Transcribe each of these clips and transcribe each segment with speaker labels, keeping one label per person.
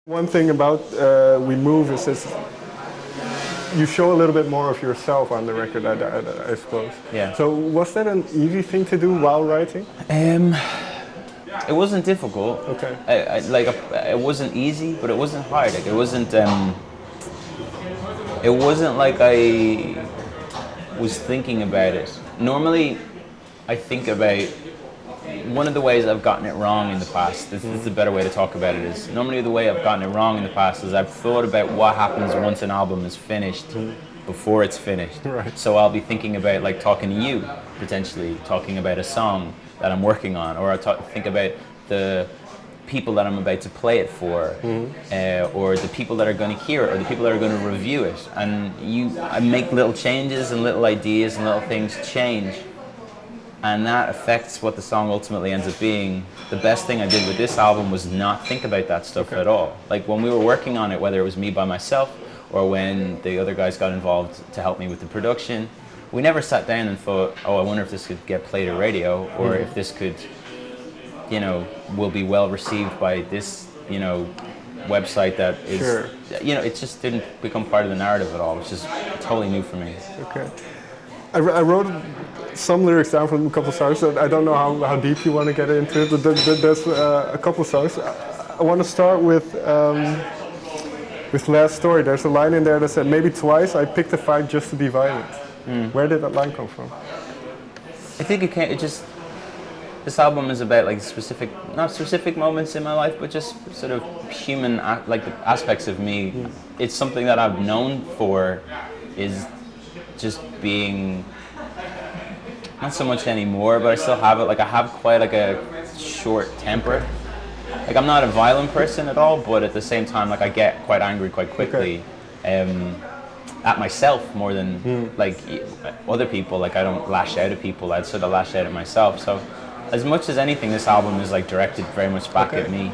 Speaker 1: One thing about We Move is this, you show a little bit more of yourself on the record, I suppose.
Speaker 2: Yeah.
Speaker 1: So was that an easy thing to do while writing?
Speaker 2: It wasn't difficult.
Speaker 1: Okay.
Speaker 2: It wasn't easy, but it wasn't hard. Like, it wasn't. It wasn't like I was thinking about it. Normally, I think about one of the ways I've gotten it wrong in the past. This is a better way to talk about it. Is normally the way I've gotten it wrong in the past is I've thought about what happens once an album is finished before it's finished.
Speaker 1: Right.
Speaker 2: So I'll be thinking about like talking to you, potentially talking about a song that I'm working on, or think about the people that I'm about to play it for, or the people that are going to hear it, or the people that are going to review it. And I make little changes and little ideas and little things change. And that affects what the song ultimately ends up being. The best thing I did with this album was not think about that stuff at all. Like when we were working on it, whether it was me by myself or when the other guys got involved to help me with the production, we never sat down and thought, oh, I wonder if this could get played at radio, or if this could, will be well received by this, website that is,
Speaker 1: Sure.
Speaker 2: It just didn't become part of the narrative at all, which is totally new for me.
Speaker 1: Okay. I wrote some lyrics down from a couple songs. So I don't know how deep you want to get into it, but there's a couple songs. I want to start with Last Story. There's a line in there that said, "Maybe twice I picked a fight just to be violent." Where did that line come from?
Speaker 2: I think this album is about like not specific moments in my life, but just sort of human, like the aspects of me. It's something that I've known for is just being, not so much anymore, but I still have it. Like I have quite like a short temper. Like I'm not a violent person at all, but at the same time, like I get quite angry quite quickly. At myself more than like other people. Like I don't lash out at people, I'd sort of lash out at myself. So as much as anything, this album is like directed very much back at me.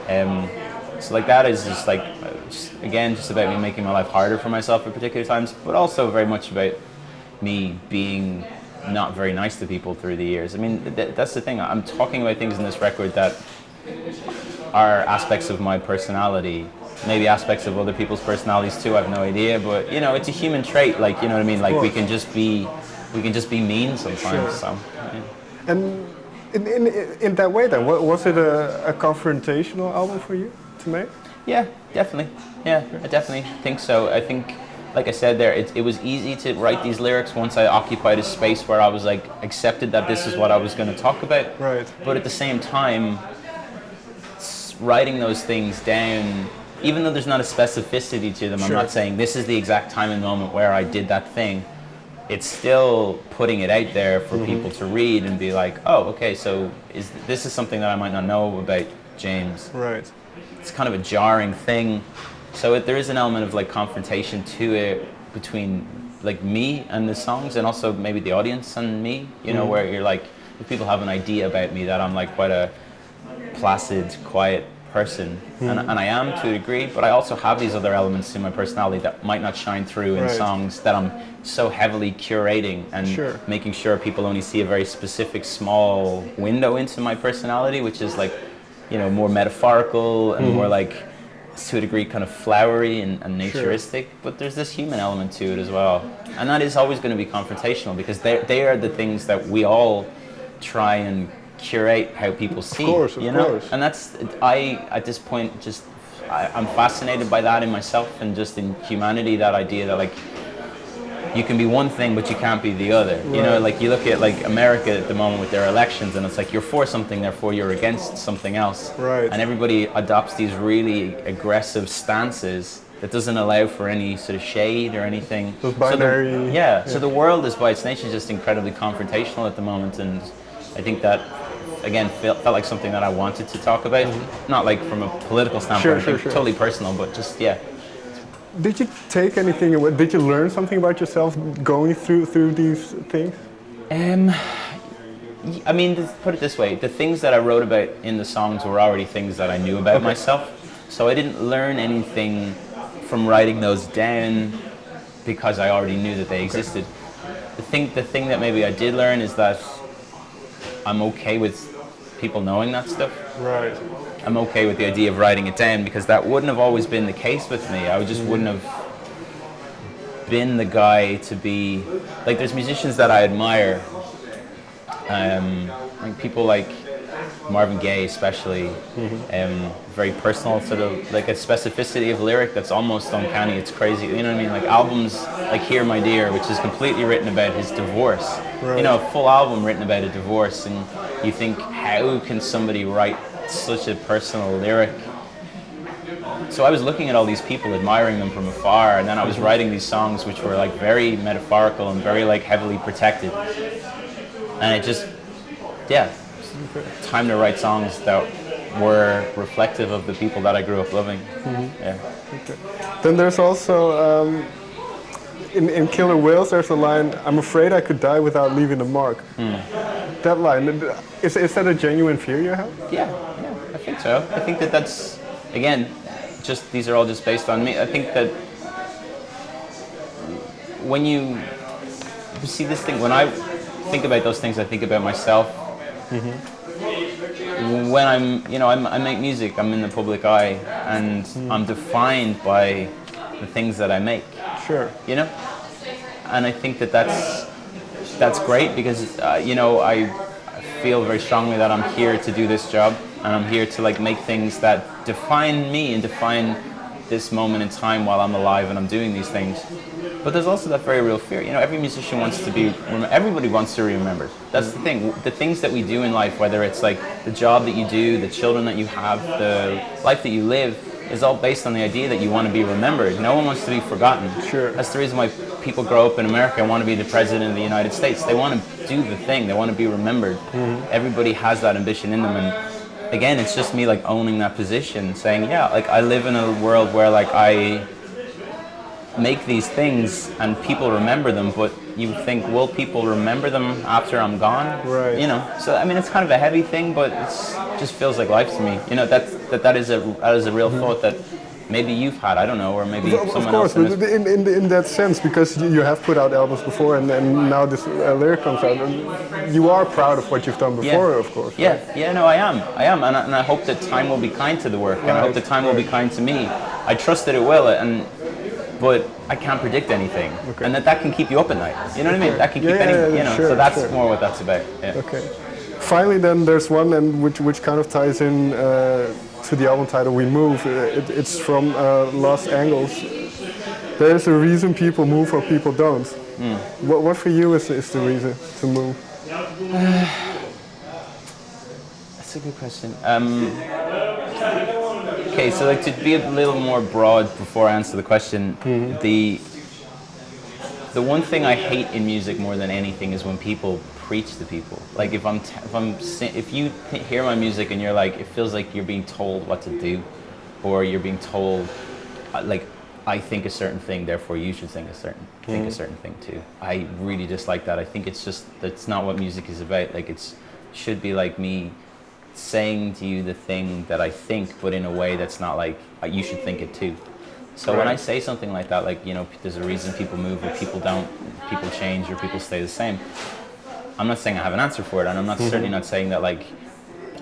Speaker 2: So like that is just like, just about me making my life harder for myself at particular times, but also very much about me being not very nice to people through the years. I mean, that's the thing. I'm talking about things in this record that are aspects of my personality, maybe aspects of other people's personalities too. I have no idea, but it's a human trait. Like you know what I mean. Like we can just be mean sometimes.
Speaker 1: Sure.
Speaker 2: So. Yeah.
Speaker 1: And in that way, then, was it a confrontational album for you to make?
Speaker 2: Yeah, definitely. Yeah, I definitely think so. I think, like I said there, it was easy to write these lyrics once I occupied a space where I was like accepted that this is what I was going to talk about.
Speaker 1: Right.
Speaker 2: But at the same time, writing those things down, even though there's not a specificity to them,
Speaker 1: Sure.
Speaker 2: I'm not saying this is the exact time and moment where I did that thing. It's still putting it out there for people to read and be like, oh, okay, so this is something that I might not know about James.
Speaker 1: Right.
Speaker 2: It's kind of a jarring thing. So there is an element of like confrontation to it between like me and the songs, and also maybe the audience and me, where you're like, if people have an idea about me that I'm like quite a placid, quiet person, and I am to a degree, but I also have these other elements to my personality that might not shine through in
Speaker 1: Right.
Speaker 2: songs that I'm so heavily curating and
Speaker 1: Sure.
Speaker 2: making sure people only see a very specific small window into my personality, which is like, more metaphorical and more like, to a degree, kind of flowery and naturistic. Sure. But there's this human element to it as well, and that is always going to be confrontational because they are the things that we all try and curate how people see.
Speaker 1: Of course.
Speaker 2: And that's at this point I'm fascinated by that in myself and just in humanity. That idea that like you can be one thing but you can't be the other.
Speaker 1: Right.
Speaker 2: Like you look at like America at the moment with their elections, and it's like you're for something, therefore you're against something else.
Speaker 1: Right.
Speaker 2: And everybody adopts these really aggressive stances that doesn't allow for any sort of shade or anything.
Speaker 1: Those binary.
Speaker 2: So the world is by its nature just incredibly confrontational at the moment, and I think that again felt like something that I wanted to talk about, not like from a political standpoint,
Speaker 1: Sure.
Speaker 2: totally personal, but just
Speaker 1: Did you take anything away? Did you learn something about yourself going through these things?
Speaker 2: I mean, put it this way, the things that I wrote about in the songs were already things that I knew about myself, so I didn't learn anything from writing those down because I already knew that they existed. The thing that maybe I did learn is that I'm okay with people knowing that stuff.
Speaker 1: Right.
Speaker 2: I'm okay with the idea of writing it down because that wouldn't have always been the case with me. I just wouldn't have been the guy to be like. There's musicians that I admire, like people like Marvin Gaye, especially. Very personal, sort of like a specificity of lyric that's almost uncanny. It's crazy, you know what I mean? Like albums like "Here My Dear," which is completely written about his divorce.
Speaker 1: Right.
Speaker 2: You know, a full album written about a divorce, and you think, how can somebody write such a personal lyric? So I was looking at all these people, admiring them from afar, and then I was writing these songs which were like very metaphorical and very like heavily protected. And it just, yeah, time to write songs that were reflective of the people that I grew up loving. Yeah.
Speaker 1: Okay. Then there's also, in Killer Whales, there's a line, "I'm afraid I could die without leaving a mark." That line, is that a genuine fear you have?
Speaker 2: Yeah, I think so. I think that that's, again, just these are all just based on me. I think that when you see this thing, when I think about those things, I think about myself. When I make music, I'm in the public eye, and I'm defined by the things that I make.
Speaker 1: Sure.
Speaker 2: You know, and I think that that's great because I feel very strongly that I'm here to do this job, and I'm here to like make things that define me and define this moment in time while I'm alive and I'm doing these things. But there's also that very real fear. You know, every musician wants to be, everybody wants to be remembered. That's the thing. The things that we do in life, whether it's like the job that you do, the children that you have, the life that you live, is all based on the idea that you want to be remembered. No one wants to be forgotten.
Speaker 1: Sure.
Speaker 2: That's the reason why people grow up in America and want to be the president of the United States. They want to do the thing. They want to be remembered. Everybody has that ambition in them, and again, it's just me like owning that position, saying, yeah, like I live in a world where like I make these things and people remember them, but you think, will people remember them after I'm gone?
Speaker 1: Right.
Speaker 2: You know, so I mean, it's kind of a heavy thing, but it just feels like life to me. You know, that is a real thought that maybe you've had, I don't know, or maybe someone else.
Speaker 1: Of course, but in that sense, because you have put out albums before, and now this lyric comes out, and you are proud of what you've done before, of course. Right?
Speaker 2: Yeah, no, I am, and I hope that time will be kind to the work, and I hope that time will be kind to me. I trust that it will, but I can't predict anything, and that can keep you up at night. You know what I mean? That can keep anything, you know.
Speaker 1: Sure,
Speaker 2: so that's more what that's about. Yeah.
Speaker 1: Okay. Finally, then there's one, and which kind of ties in to the album title, "We Move." It's from Los Angeles. There's a reason people move or people don't. What for you is the reason to move?
Speaker 2: That's a good question. Okay, so like to be a little more broad before I answer the question, the one thing I hate in music more than anything is when people preach to people. Like if you hear my music and you're like, it feels like you're being told what to do, or you're being told, like, I think a certain thing, therefore you should think a certain thing too. I really dislike that. I think that's not what music is about. Like it should be like me saying to you the thing that I think, but in a way that's not like you should think it too. So when I say something like that, like, you know, there's a reason people move or people don't, people change or people stay the same. I'm not saying I have an answer for it, and I'm not certainly not saying that like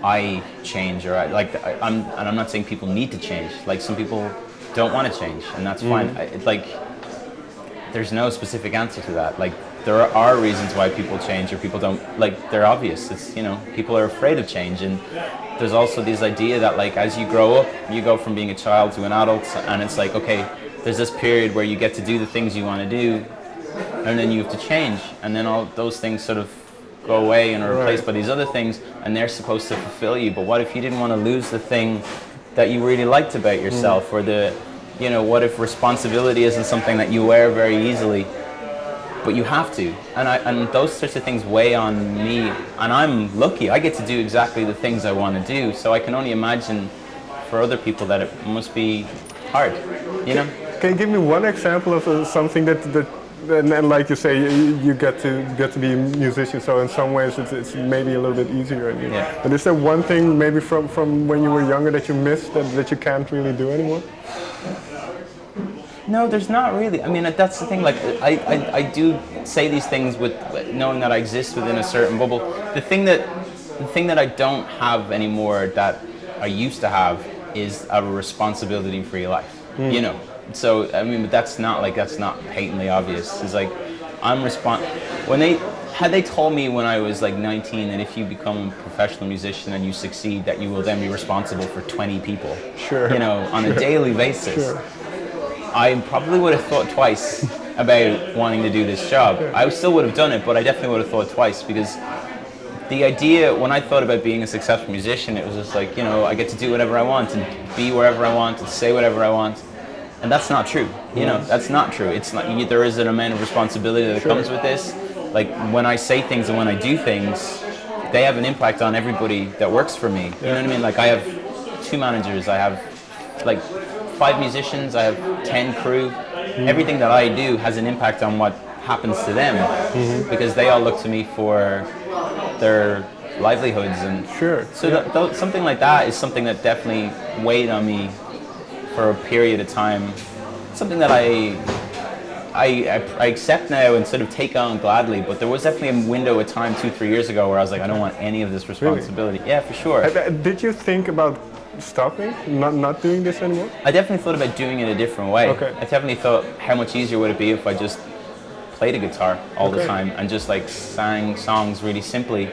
Speaker 2: I change or I'm not saying people need to change. Like some people don't want to change, and that's fine. There's no specific answer to that. Like there are reasons why people change or people don't. Like they're obvious. It's, you know, people are afraid of change, and there's also this idea that like as you grow up, you go from being a child to an adult, and it's like, okay, there's this period where you get to do the things you want to do, and then you have to change, and then all those things sort of go away and are replaced by these other things, and they're supposed to fulfill you. But what if you didn't want to lose the thing that you really liked about yourself, or the, you know, what if responsibility isn't something that you wear very easily, but you have to? And those sorts of things weigh on me, and I'm lucky. I get to do exactly the things I want to do, so I can only imagine for other people that it must be hard, you know?
Speaker 1: Can you give me one example of something that and like you say, you get to be a musician, so in some ways it's maybe a little bit easier on you.
Speaker 2: Yeah.
Speaker 1: But is there one thing maybe from when you were younger that you missed that you can't really do anymore?
Speaker 2: No, there's not really. I mean, that's the thing. Like, I do say these things with knowing that I exist within a certain bubble. The thing that the thing that I don't have anymore that I used to have is a responsibility for your life. You know, so I mean, but that's not patently obvious. It's like when had they told me when I was like 19 that if you become a professional musician and you succeed, that you will then be responsible for 20 people,
Speaker 1: sure,
Speaker 2: you know, on a daily basis,
Speaker 1: sure.
Speaker 2: I probably would have thought twice about wanting to do this job. I still would have done it, but I definitely would have thought twice, because the idea, when I thought about being a successful musician, it was just like, you know, I get to do whatever I want and be wherever I want and say whatever I want. And that's not true. You know, that's not true. It's not. There is an amount of responsibility that comes with this. Like, when I say things and when I do things, they have an impact on everybody that works for me. You know what I mean? Like, I have 2 managers, I have like 5 musicians, I have 10 crew. Everything that I do has an impact on what happens to them, because they all look to me for their livelihoods. And so something like that is something that definitely weighed on me for a period of time. Something that I accept now and sort of take on gladly, but there was definitely a window of time 2-3 years ago where I was like, I don't want any of this responsibility. Really? Yeah, for sure.
Speaker 1: Did you think about stopping, not doing this anymore?
Speaker 2: I definitely thought about doing it a different way.
Speaker 1: Okay.
Speaker 2: I definitely thought, how much easier would it be if I just played a guitar all the time and just like sang songs really simply.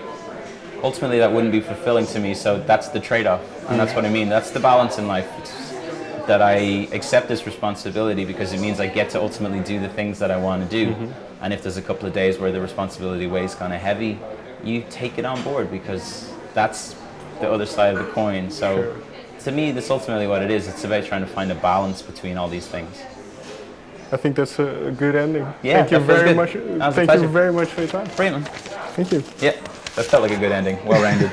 Speaker 2: Ultimately, that wouldn't be fulfilling to me, so that's the trade-off, and that's what I mean. That's the balance in life. That I accept this responsibility because it means I get to ultimately do the things that I want to do. And if there's a couple of days where the responsibility weighs kind of heavy, you take it on board, because that's the other side of the coin. So to me, that's ultimately what it is. It's about trying to find a balance between all these things.
Speaker 1: I think that's a good ending.
Speaker 2: Yeah,
Speaker 1: thank you very much.
Speaker 2: Thank
Speaker 1: you very much for your time.
Speaker 2: Brilliant.
Speaker 1: Thank you.
Speaker 2: Yeah, that felt like a good ending. Well rounded.